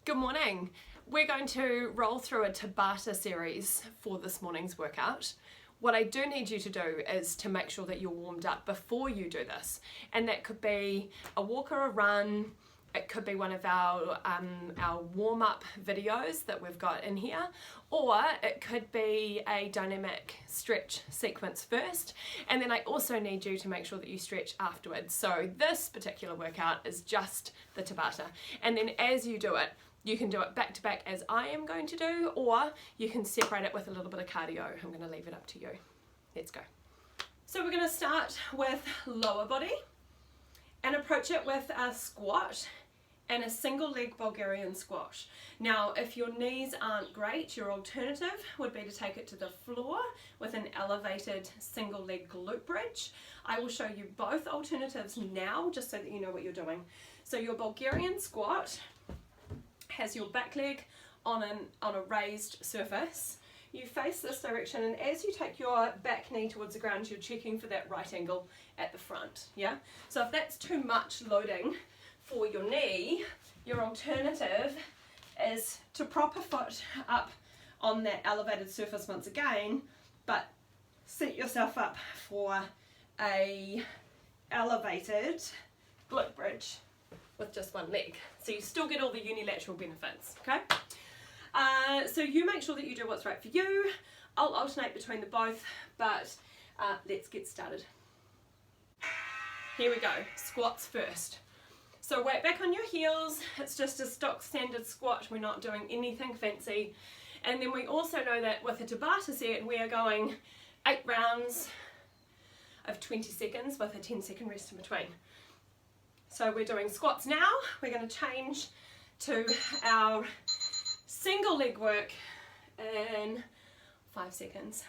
Good morning. We're going to roll through a Tabata series for this morning's workout. What I do need you to do is to make sure that you're warmed up before you do this. And that could be a walk or a run. It could be one of our warm-up videos that we've got in here, or it could be a dynamic stretch sequence first, and then I also need you to make sure that you stretch afterwards. So this particular workout is just the Tabata, and then as you do it, you can do it back to back as I am going to do, or you can separate it with a little bit of cardio. I'm going to leave it up to you. Let's go. So we're going to start with lower body and approach it with a squat and a single leg Bulgarian squat. Now, if your knees aren't great, your alternative would be to take it to the floor with an elevated single leg glute bridge. I will show you both alternatives now, just so that you know what you're doing. So your Bulgarian squat has your back leg on a raised surface. You face this direction, and as you take your back knee towards the ground, you're checking for that right angle at the front, yeah? So if that's too much loading for your knee, your alternative is to prop a foot up on that elevated surface once again, but set yourself up for a elevated glute bridge with just one leg. So you still get all the unilateral benefits, okay? So you make sure that you do what's right for you. I'll alternate between the both, but let's get started. Here we go, squats first. So weight back on your heels, it's just a stock standard squat, we're not doing anything fancy. And then we also know that with a Tabata set, we are going 8 rounds of 20 seconds with a 10-second rest in between. So we're doing squats now. We're going to change to our single leg work in 5 seconds.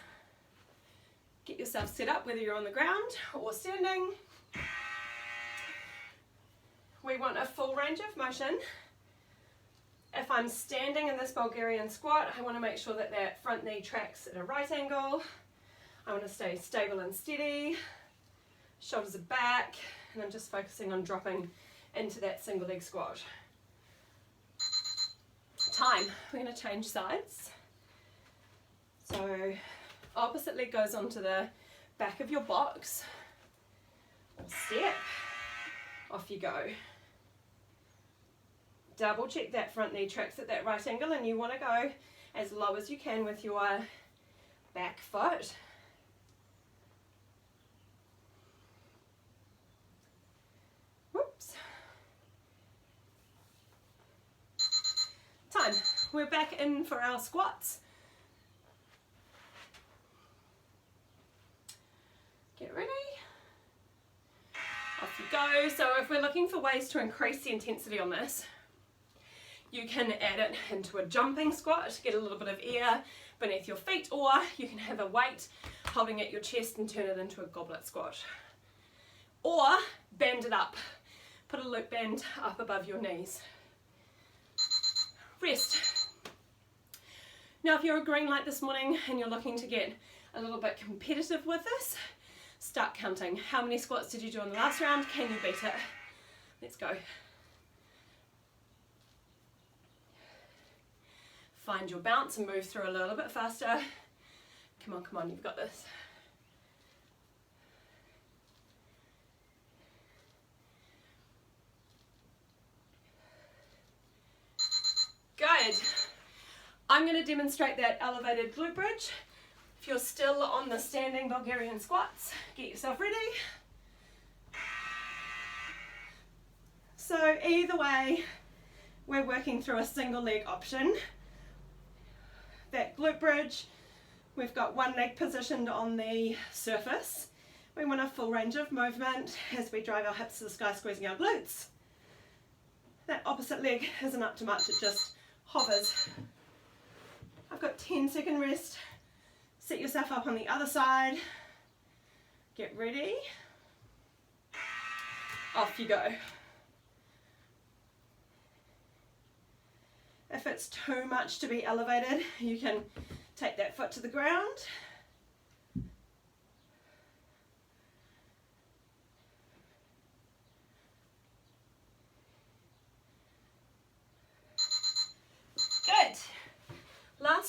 Get yourself set up, whether you're on the ground or standing. We want a full range of motion. If I'm standing in this Bulgarian squat, I want to make sure that that front knee tracks at a right angle. I want to stay stable and steady. Shoulders are back, and I'm just focusing on dropping into that single leg squat. Time. We're going to change sides. So opposite leg goes onto the back of your box. Step. Off you go. Double check that front knee tracks at that right angle, and you want to go as low as you can with your back foot. Whoops. Time. We're back in for our squats. Get ready. Off you go. So if we're looking for ways to increase the intensity on this, you can add it into a jumping squat, get a little bit of air beneath your feet, or you can have a weight holding at your chest and turn it into a goblet squat. Or band it up. Put a loop band up above your knees. Rest. Now if you're a green light this morning and you're looking to get a little bit competitive with this, start counting. How many squats did you do in the last round? Can you beat it? Let's go. Find your bounce and move through a little bit faster. Come on, you've got this. Good. I'm going to demonstrate that elevated glute bridge. If you're still on the standing Bulgarian squats, get yourself ready. So either way, we're working through a single leg option. That glute bridge, we've got one leg positioned on the surface. We want a full range of movement as we drive our hips to the sky, squeezing our glutes. That opposite leg isn't up to much, it just hovers. I've got 10-second rest. Set yourself up on the other side. Get ready. Off you go. If it's too much to be elevated, you can take that foot to the ground.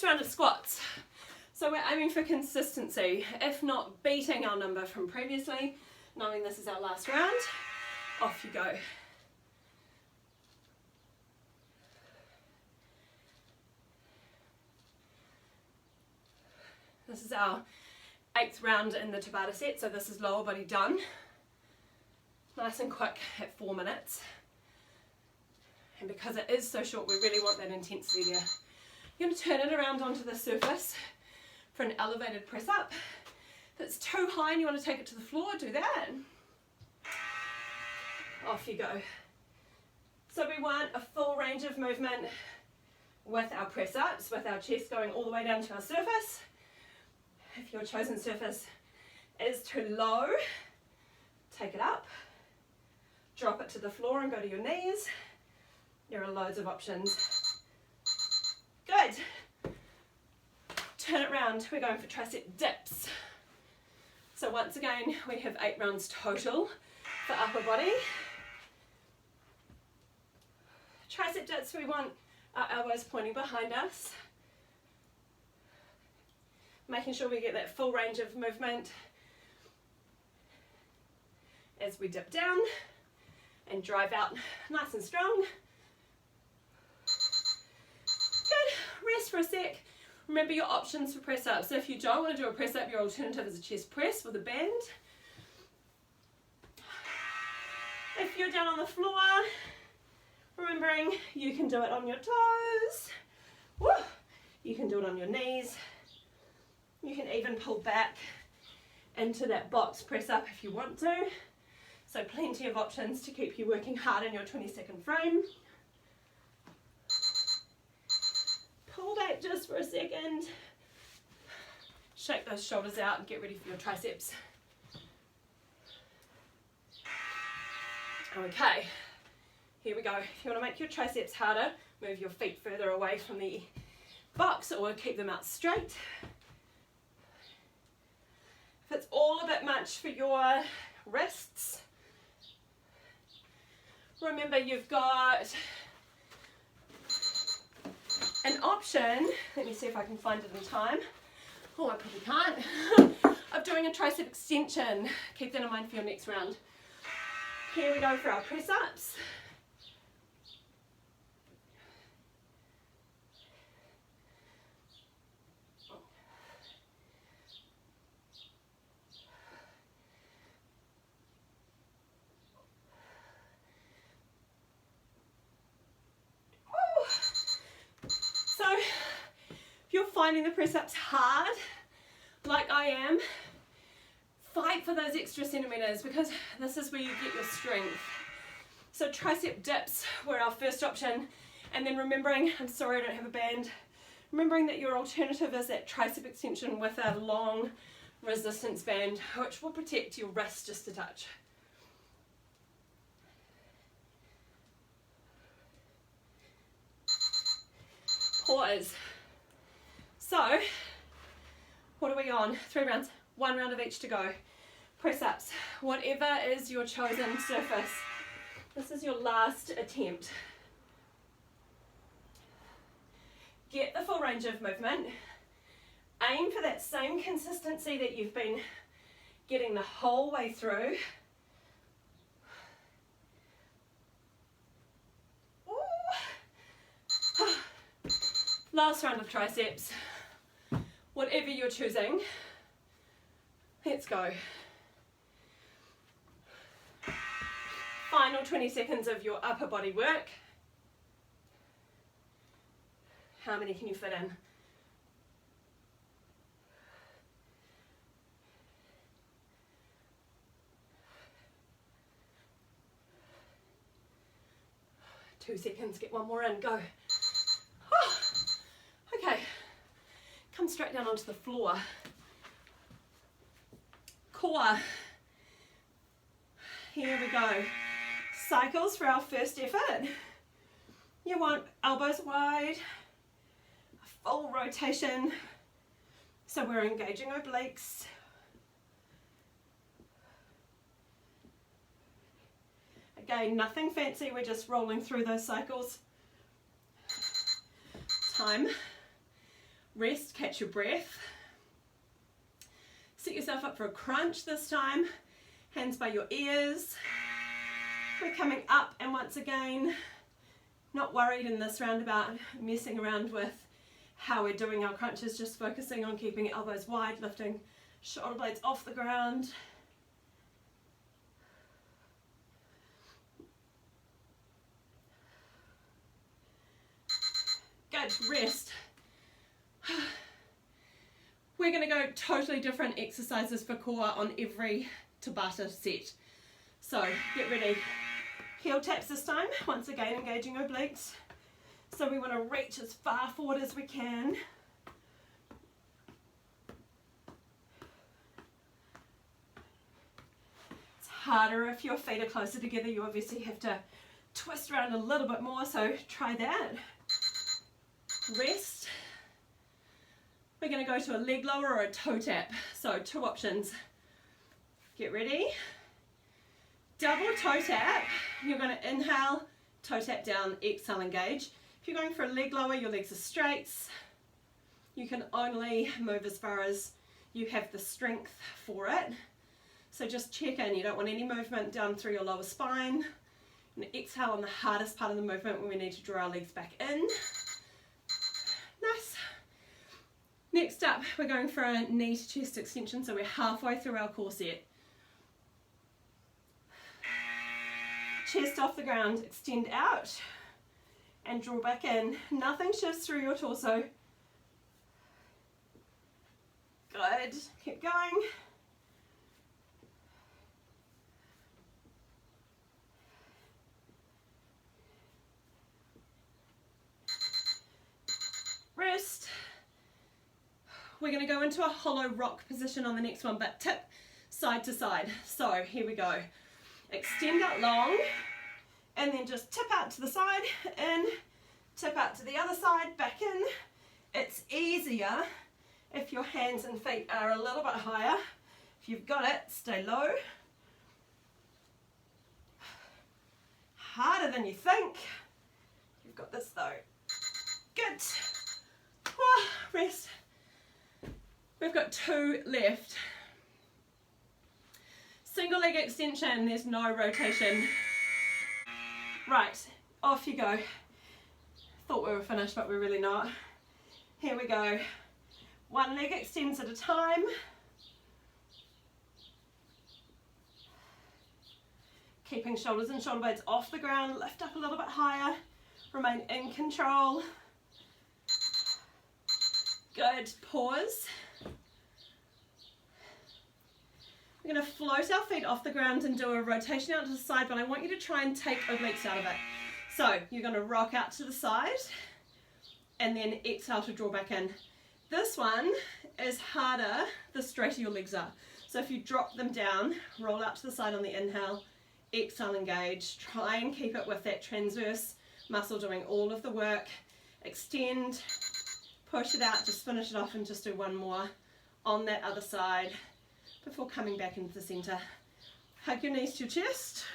Last round of squats. So we're aiming for consistency, if not beating our number from previously, knowing this is our last round. Off you go. This is our 8th round in the Tabata set, so this is lower body done. Nice and quick at 4 minutes. And because it is so short, we really want that intensity there. You're going to turn it around onto the surface for an elevated press up. If it's too high and you want to take it to the floor, do that. Off you go. So we want a full range of movement with our press ups, with our chest going all the way down to our surface. If your chosen surface is too low, take it up, drop it to the floor and go to your knees. There are loads of options. Good. Turn it round. We're going for tricep dips. So once again, we have 8 rounds total for upper body. Tricep dips, we want our elbows pointing behind us. Making sure we get that full range of movement as we dip down and drive out nice and strong. Good. Rest for a sec. Remember your options for press ups. So if you don't want to do a press up, your alternative is a chest press with a band. If you're down on the floor, remembering you can do it on your toes. Woo. You can do it on your knees. You can even pull back into that box press up if you want to. So plenty of options to keep you working hard in your 20-second frame. Pull back just for a second. Shake those shoulders out and get ready for your triceps. Okay, here we go. If you want to make your triceps harder, move your feet further away from the box or keep them out straight. If it's all a bit much for your wrists, remember you've got an option, let me see if I can find it in time. Oh, I probably can't. Of doing a tricep extension. Keep that in mind for your next round. Here we go for our press ups. Finding the press ups hard, like I am, fight for those extra centimeters because this is where you get your strength. So tricep dips were our first option, and then remembering, I'm sorry I don't have a band, remembering that your alternative is that tricep extension with a long resistance band, which will protect your wrist just a touch. Pause. So, what are we on? 3 rounds, 1 round of each to go. Press ups, whatever is your chosen surface. This is your last attempt. Get the full range of movement. Aim for that same consistency that you've been getting the whole way through. Ooh. Last round of triceps. Whatever you're choosing, let's go. Final 20 seconds of your upper body work. How many can you fit in? Two seconds, get one more in, go. Oh, okay. Come straight down onto the floor. Core. Here we go. Cycles for our first effort. You want elbows wide, a full rotation. So we're engaging obliques. Again, nothing fancy, we're just rolling through those cycles. Time. Rest, catch your breath. Set yourself up for a crunch this time. Hands by your ears. We're coming up, and once again, not worried in this round about messing around with how we're doing our crunches, just focusing on keeping elbows wide, lifting shoulder blades off the ground. Good, rest. We're going to go totally different exercises for core on every Tabata set. So get ready. Heel taps this time, once again engaging obliques. So we want to reach as far forward as we can. It's harder if your feet are closer together. You obviously have to twist around a little bit more, so try that. Rest. We're going to go to a leg lower or a toe tap. So 2 options. Get ready. Double toe tap. You're going to inhale, toe tap down, exhale, engage. If you're going for a leg lower, your legs are straights. You can only move as far as you have the strength for it. So just check in. You don't want any movement down through your lower spine. And exhale on the hardest part of the movement when we need to draw our legs back in. Nice. Next up, we're going for a knee to chest extension, so we're halfway through our core set. Chest off the ground, extend out and draw back in. Nothing shifts through your torso. Good, keep going. Rest. We're going to go into a hollow rock position on the next one, but tip side to side. So here we go. Extend out long, and then just tip out to the side, in, tip out to the other side, back in. It's easier if your hands and feet are a little bit higher. If you've got it, stay low. Harder than you think. You've got this though. Good. Rest. We've got 2 left. Single leg extension, there's no rotation. Right, off you go. Thought we were finished, but we're really not. Here we go. 1 leg extends at a time. Keeping shoulders and shoulder blades off the ground, lift up a little bit higher, remain in control. Good, pause. We're going to float our feet off the ground and do a rotation out to the side, but I want you to try and take obliques out of it. So you're going to rock out to the side and then exhale to draw back in. This one is harder the straighter your legs are. So if you drop them down, roll out to the side on the inhale, exhale, engage. Try and keep it with that transverse muscle doing all of the work. Extend, push it out, just finish it off and just do 1 more on that other side before coming back into the center. Hug your knees to your chest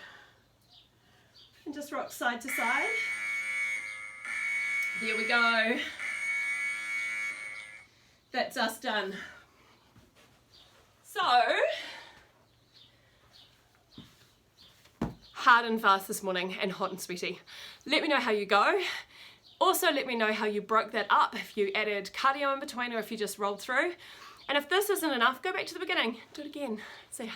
and just rock side to side. There we go. That's us done. So, hard and fast this morning and hot and sweaty. Let me know how you go. Also, let me know how you broke that up, if you added cardio in between or if you just rolled through. And if this isn't enough, go back to the beginning. Do it again. See ya.